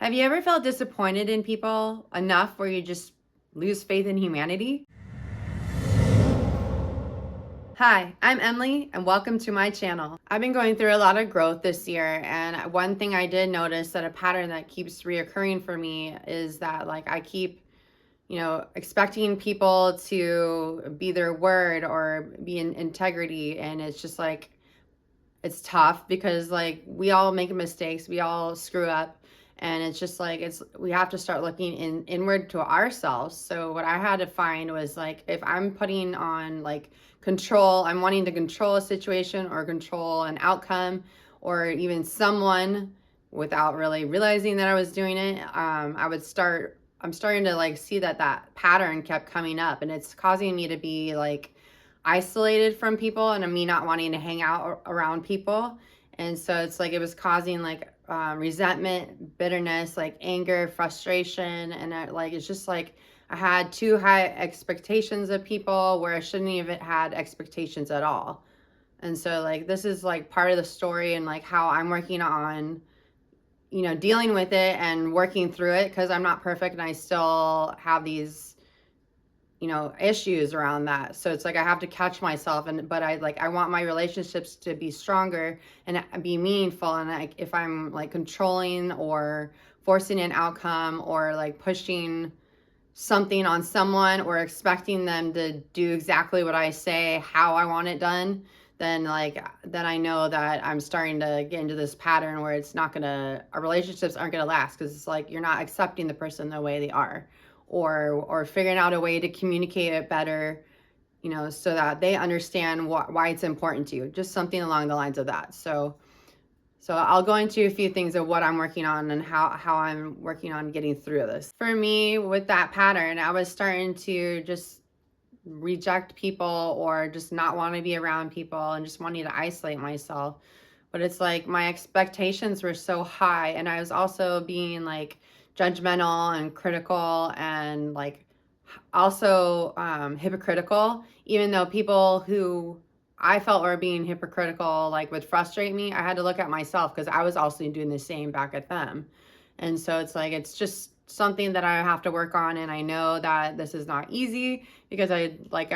Have you ever felt disappointed in people enough where you just lose faith in humanity? Hi, I'm Emily and welcome to my channel. I've been going through a lot of growth this year, and one thing I did notice that a pattern that keeps reoccurring for me is that I keep expecting people to be their word or be in integrity, and it's just it's tough because we all make mistakes, we all screw up, and it's just we have to start looking inward to ourselves. So what I had to find was if I'm putting on control, I'm wanting to control a situation or control an outcome or even someone without really realizing that I was doing it. I'm starting to see that pattern kept coming up, and it's causing me to be isolated from people and me not wanting to hang out around people. And so it's it was causing resentment, bitterness, anger, frustration. And it's just I had too high expectations of people where I shouldn't even had expectations at all. And so this is part of the story, and how I'm working on dealing with it and working through it, because I'm not perfect and I still have these issues around that. So it's I have to catch myself, but I want my relationships to be stronger and be meaningful. And if I'm controlling or forcing an outcome or pushing something on someone or expecting them to do exactly what I say, how I want it done, then I know that I'm starting to get into this pattern where our relationships aren't gonna last, because it's you're not accepting the person the way they are, or figuring out a way to communicate it better, so that they understand why it's important to you, just something along the lines of that. So I'll go into a few things of what I'm working on and how I'm working on getting through this. For me, with that pattern, I was starting to just reject people or just not want to be around people and just wanting to isolate myself. But it's my expectations were so high, and I was also being judgmental and critical and also hypocritical, even though people who I felt were being hypocritical would frustrate me. I had to look at myself because I was also doing the same back at them. And so it's just something that I have to work on, and I know that this is not easy, because I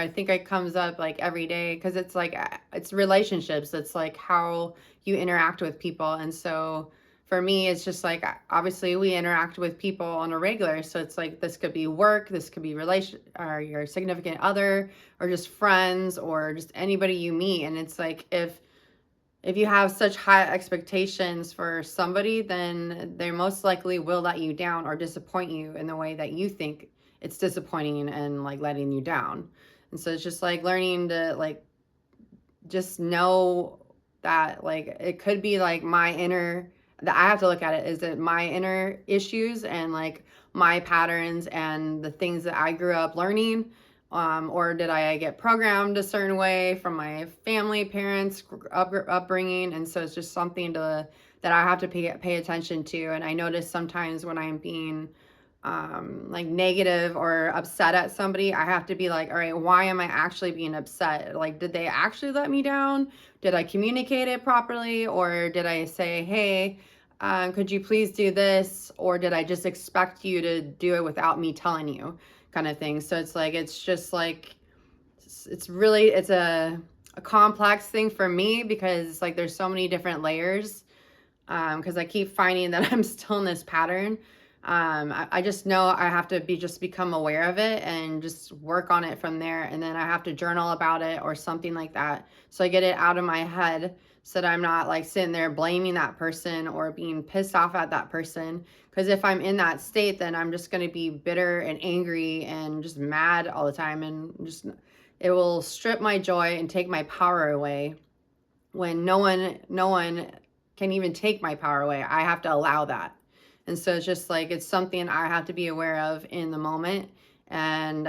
think it comes up every day, because it's relationships, it's how you interact with people. And so for me, it's just obviously we interact with people on a regular, so it's this could be work, this could be relation or your significant other, or just friends, or just anybody you meet. And it's if you have such high expectations for somebody, then they most likely will let you down or disappoint you in the way that you think it's disappointing and letting you down. And so it's just learning to just know that it could be my inner, that I have to look at it, is it my inner issues and my patterns and the things that I grew up learning, or did I get programmed a certain way from my family, parents, upbringing? And so it's just something that I have to pay attention to. And I notice sometimes when I'm being negative or upset at somebody, I have to be all right, why am I actually being upset? Did they actually let me down? Did I communicate it properly? Or did I say, hey, could you please do this? Or did I just expect you to do it without me telling you, kind of thing? So it's just it's a complex thing for me, because there's so many different layers, because I keep finding that I'm still in this pattern. I just know I have to become aware of it and just work on it from there. And then I have to journal about it or something like that, so I get it out of my head, so that I'm not sitting there blaming that person or being pissed off at that person. Because if I'm in that state, then I'm just going to be bitter and angry and just mad all the time, and just it will strip my joy and take my power away, when no one can even take my power away. I have to allow that. And so it's just it's something I have to be aware of in the moment. And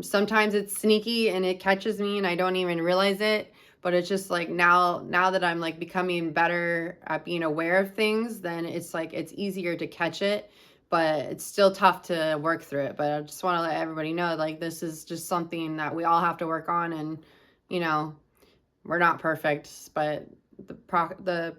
sometimes it's sneaky and it catches me and I don't even realize it. But it's just now that I'm becoming better at being aware of things, then it's it's easier to catch it. But it's still tough to work through it. But I just want to let everybody know this is just something that we all have to work on. And we're not perfect, but the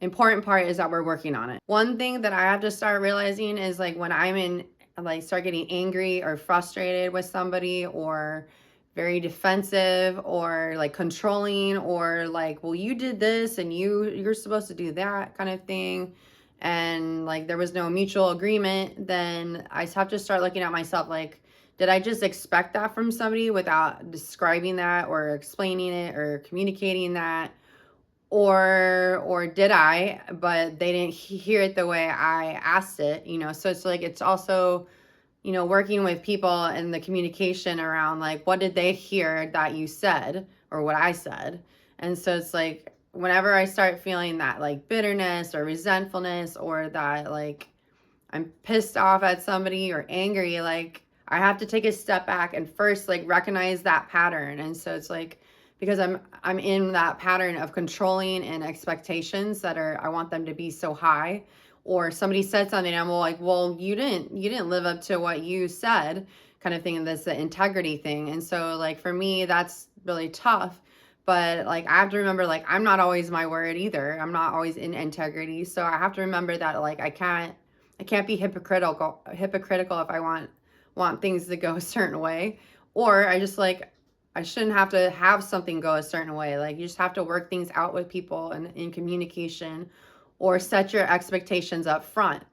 important part is that we're working on it. One thing that I have to start realizing is like when I'm in, like, start getting angry or frustrated with somebody, or very defensive or like controlling, or like, well, you did this and you're supposed to do that kind of thing, and like there was no mutual agreement, then I have to start looking at myself like, did I just expect that from somebody without describing that or explaining it or communicating that? Or did I, but they didn't hear it the way I asked it, So it's like, it's also, working with people and the communication around like, what did they hear that you said or what I said? And so it's like, whenever I start feeling that like bitterness or resentfulness, or that like I'm pissed off at somebody or angry, like I have to take a step back and first like recognize that pattern. And so it's like, because I'm in that pattern of controlling and expectations that are, I want them to be so high, or somebody said something and I'm like, well, you didn't live up to what you said, kind of thing. And that's the integrity thing. And so like for me, that's really tough. But like I have to remember, like I'm not always my word either. I'm not always in integrity. So I have to remember that like I can't be hypocritical if I want things to go a certain way. Or I shouldn't have to have something go a certain way. Like you just have to work things out with people and in communication, or set your expectations up front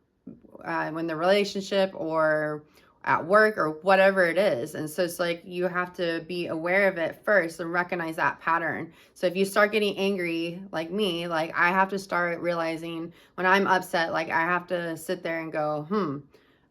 when the relationship or at work or whatever it is. And so it's like you have to be aware of it first and recognize that pattern. So if you start getting angry like me, like I have to start realizing when I'm upset, like I have to sit there and go,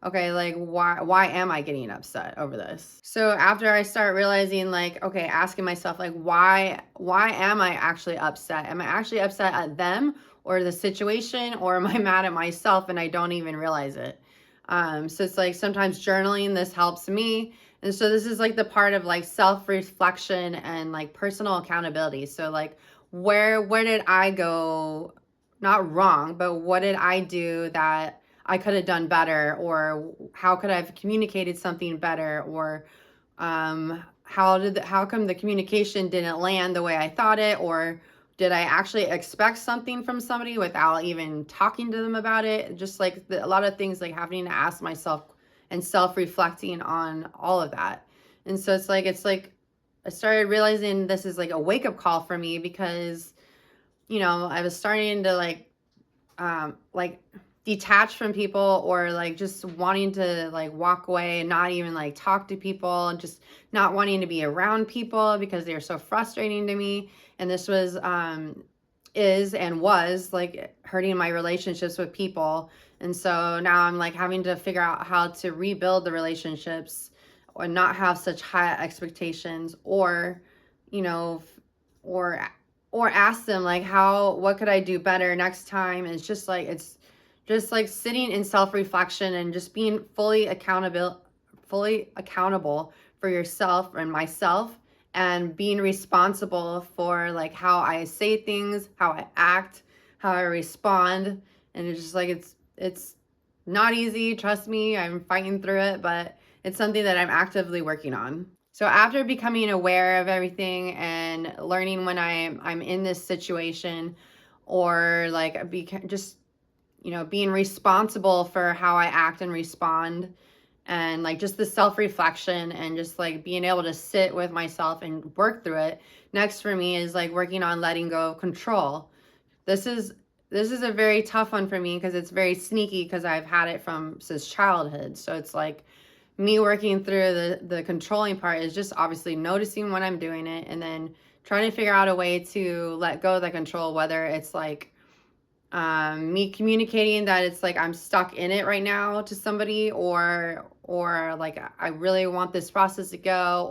okay, like why am I getting upset over this? So after I start realizing, like, okay, asking myself like, why am I actually upset? Am I actually upset at them or the situation, or am I mad at myself and I don't even realize it? So it's like sometimes journaling, this helps me. And so this is like the part of like self-reflection and like personal accountability. So like where did I go not wrong, but what did I do that I could have done better, or how could I have communicated something better, or how come the communication didn't land the way I thought it, or did I actually expect something from somebody without even talking to them about it? Just like a lot of things, like having to ask myself and self-reflecting on all of that. And so it's like I started realizing this is like a wake-up call for me, because I was starting to like detach from people, or like just wanting to like walk away and not even like talk to people, and just not wanting to be around people because they were so frustrating to me. And this was is and was like hurting my relationships with people. And so now I'm like having to figure out how to rebuild the relationships, or not have such high expectations, or you know or ask them like, what could I do better next time? And it's just like sitting in self-reflection and just being fully accountable for yourself and myself, and being responsible for like how I say things, how I act, how I respond. And it's just like it's not easy, trust me, I'm fighting through it, but it's something that I'm actively working on. So after becoming aware of everything and learning when I'm in this situation, or like just being responsible for how I act and respond, and like just the self-reflection and just like being able to sit with myself and work through it. Next for me is like working on letting go of control. This is a very tough one for me, because it's very sneaky, because I've had it since childhood. So it's like me working through the controlling part is just obviously noticing when I'm doing it, and then trying to figure out a way to let go of the control, whether it's like me communicating that it's like I'm stuck in it right now to somebody, or like I really want this process to go,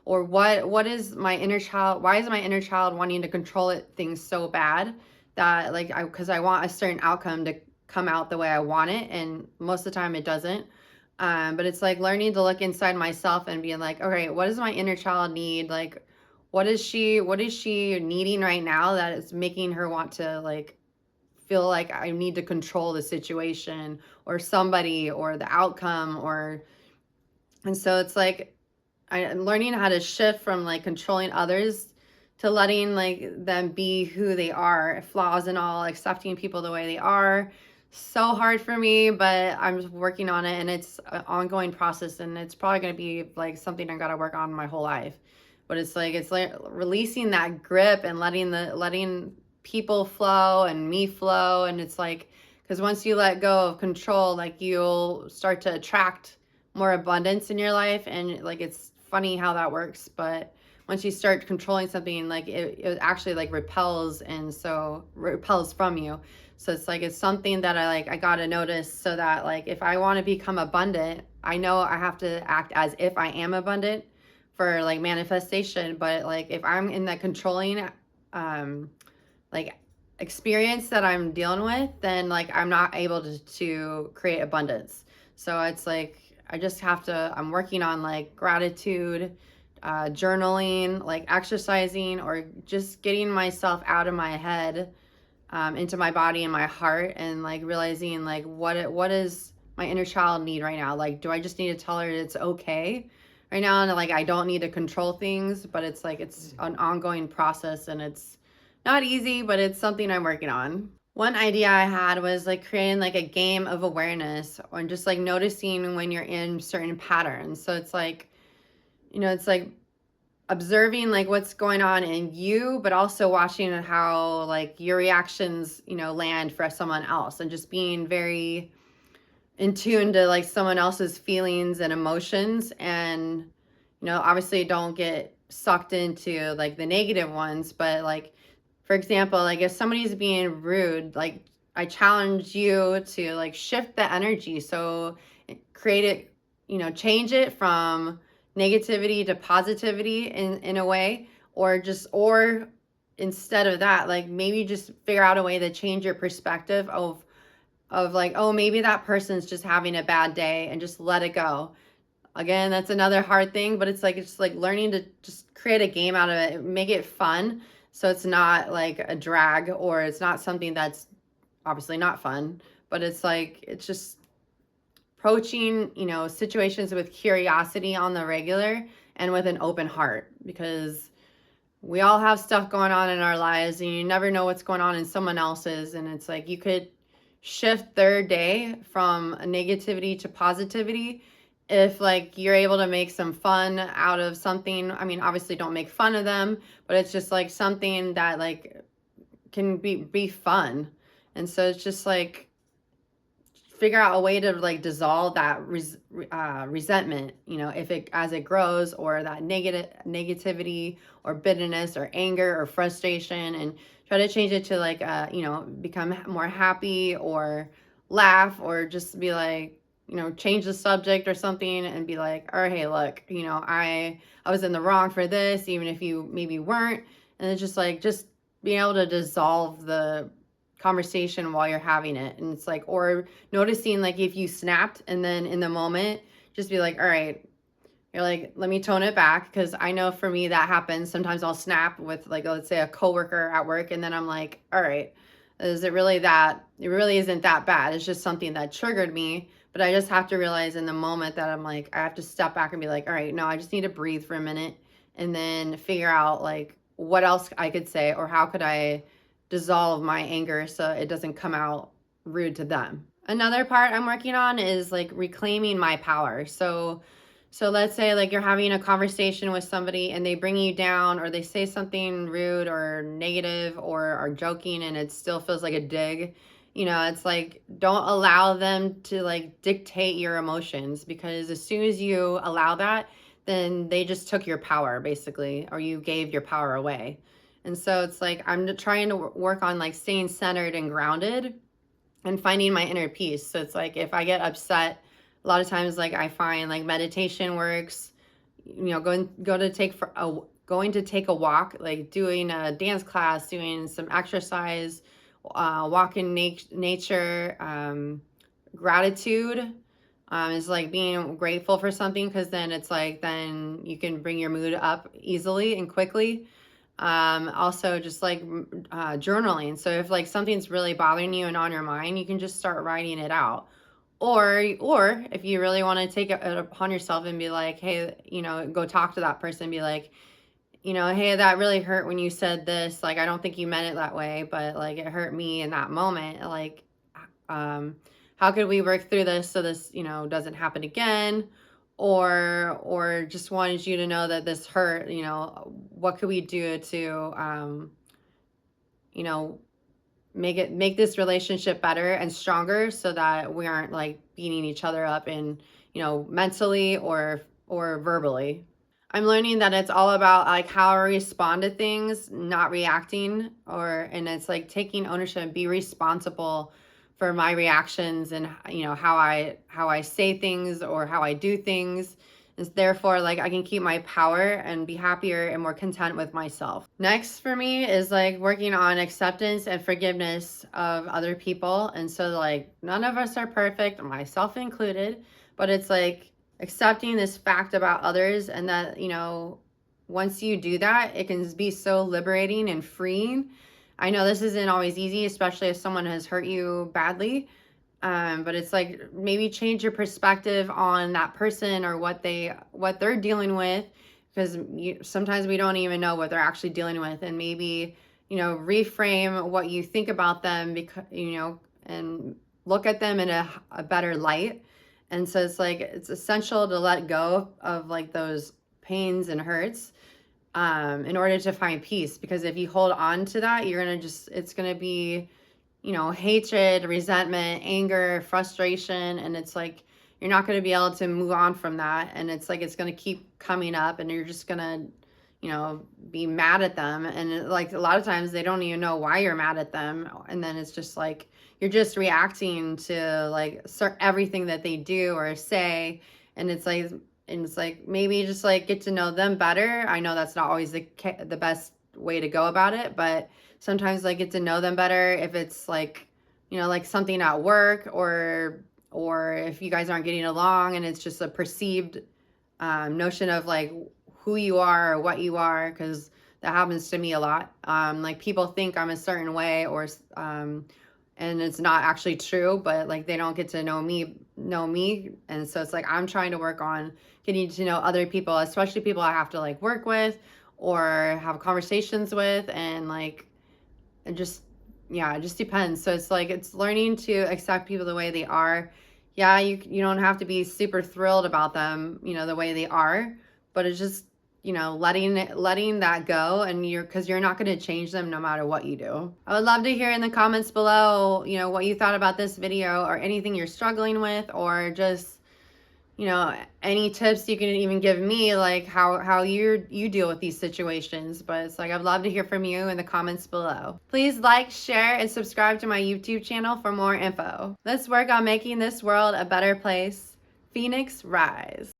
or what is my inner child, why is my inner child wanting to control things so bad, that like because I want a certain outcome to come out the way I want it, and most of the time it doesn't. But it's like learning to look inside myself and being like, okay, what does my inner child need? Like what is she needing right now that is making her want to like feel like I need to control the situation or somebody or the outcome, and so it's like I'm learning how to shift from like controlling others to letting like them be who they are, flaws and all, accepting people the way they are. So hard for me, but I'm just working on it, and it's an ongoing process, and it's probably going to be like something I got to work on my whole life. But it's like releasing that grip and letting people flow and me flow, and it's like, because once you let go of control, like you'll start to attract more abundance in your life. And like it's funny how that works, but once you start controlling something, like it actually like repels, and so repels from you. So it's like it's something that I gotta notice, so that like if I want to become abundant, I know I have to act as if I am abundant for like manifestation. But like if I'm in that controlling like experience that I'm dealing with, then like I'm not able to create abundance. So it's like I just have to, I'm working on like gratitude, journaling, like exercising, or just getting myself out of my head, into my body and my heart, and like realizing like what is my inner child need right now. Like, do I just need to tell her it's okay right now, and like I don't need to control things? But it's like it's an ongoing process, and it's not easy, but it's something I'm working on. One idea I had was like creating like a game of awareness, or just like noticing when you're in certain patterns. So it's like, it's like observing like what's going on in you, but also watching how like your reactions, land for someone else, and just being very in tune to like someone else's feelings and emotions. And obviously don't get sucked into like the negative ones, but like, for example, like if somebody's being rude, like I challenge you to like shift the energy. So create it, change it from negativity to positivity in a way, or instead of that, like maybe just figure out a way to change your perspective of like, oh, maybe that person's just having a bad day, and just let it go. Again, that's another hard thing, but it's like learning to just create a game out of it, make it fun, so it's not like a drag, or it's not something that's obviously not fun, but it's like it's just approaching, situations with curiosity on the regular, and with an open heart, because we all have stuff going on in our lives, and you never know what's going on in someone else's. And it's like you could shift their day from negativity to positivity if like you're able to make some fun out of something. I mean, obviously don't make fun of them, but it's just like something that like can be fun. And so it's just like figure out a way to like dissolve that resentment, if it as it grows, or that negativity or bitterness or anger or frustration, and try to change it to like become more happy, or laugh, or just be like, change the subject or something, and be like, all right, hey, look, I was in the wrong for this, even if you maybe weren't. And it's just like just being able to dissolve the conversation while you're having it. And it's like, or noticing like if you snapped, and then in the moment just be like, all right, you're like, let me tone it back. Because I know for me that happens sometimes. I'll snap with like, let's say a coworker at work, and then I'm like, all right, is it really that, it really isn't that bad, it's just something that triggered me. But I just have to realize in the moment that I'm like, I have to step back and be like, all right, no, I just need to breathe for a minute, and then figure out like what else I could say, or how could I dissolve my anger so it doesn't come out rude to them. Another part I'm working on is like reclaiming my power. So let's say like you're having a conversation with somebody, and they bring you down, or they say something rude or negative, or are joking, and it still feels like a dig. It's like, don't allow them to like dictate your emotions, because as soon as you allow that, then they just took your power basically, or you gave your power away. And so it's like I'm trying to work on like staying centered and grounded, and finding my inner peace. So it's like if I get upset, a lot of times like I find like meditation works, going to take a walk, like doing a dance class, doing some exercise, walking nature, gratitude, is like being grateful for something, because then it's like then you can bring your mood up easily and quickly. Also just like journaling. So if like something's really bothering you and on your mind, you can just start writing it out. Or if you really want to take it upon yourself and be like, hey, go talk to that person, be like, you know, hey, that really hurt when you said this. Like, I don't think you meant it that way, but like it hurt me in that moment. Like, um, how could we work through this so this, you know, doesn't happen again? Or just wanted you to know that this hurt, you know, what could we do to, you know, make this relationship better and stronger so that we aren't like beating each other up in, you know, mentally or verbally. I'm learning that it's all about like how I respond to things, not reacting, and it's like taking ownership and be responsible for my reactions and, you know, how I say things or how I do things. And therefore, like I can keep my power and be happier and more content with myself. Next for me is like working on acceptance and forgiveness of other people. And so like none of us are perfect, myself included, but it's like accepting this fact about others, and that, you know, once you do that, it can be so liberating and freeing. I know this isn't always easy, especially if someone has hurt you badly, but it's like maybe change your perspective on that person or what they're dealing with, because sometimes we don't even know what they're actually dealing with, and maybe, you know, reframe what you think about them, because, you know, and look at them in a better light. And so it's like it's essential to let go of like those pains and hurts, in order to find peace, because if you hold on to that, it's gonna be, you know, hatred, resentment, anger, frustration, and it's like you're not going to be able to move on from that, and it's like it's going to keep coming up, and you're just going to, you know, be mad at them, and like a lot of times they don't even know why you're mad at them, and then it's just like you're just reacting to like everything that they do or say, and it's like maybe just like get to know them better. I know that's not always the best way to go about it, but sometimes like get to know them better if it's like, you know, like something at work, or if you guys aren't getting along and it's just a perceived notion of like who you are or what you are, because that happens to me a lot. Like people think I'm a certain way, and it's not actually true, but like they don't get to know me. And so it's like I'm trying to work on getting to know other people, especially people I have to like work with or have conversations with, and like it just, yeah, it just depends. So it's like it's learning to accept people the way they are. Yeah, you don't have to be super thrilled about them, you know, the way they are, but it's just, you know, letting that go, and because you're not going to change them no matter what you do. I would love to hear in the comments below, you know, what you thought about this video, or anything you're struggling with, or just, you know, any tips you can even give me, like how you deal with these situations. But it's like I'd love to hear from you in the comments below. Please like, share, and subscribe to my YouTube channel for more info. Let's work on making this world a better place. Phoenix Rise.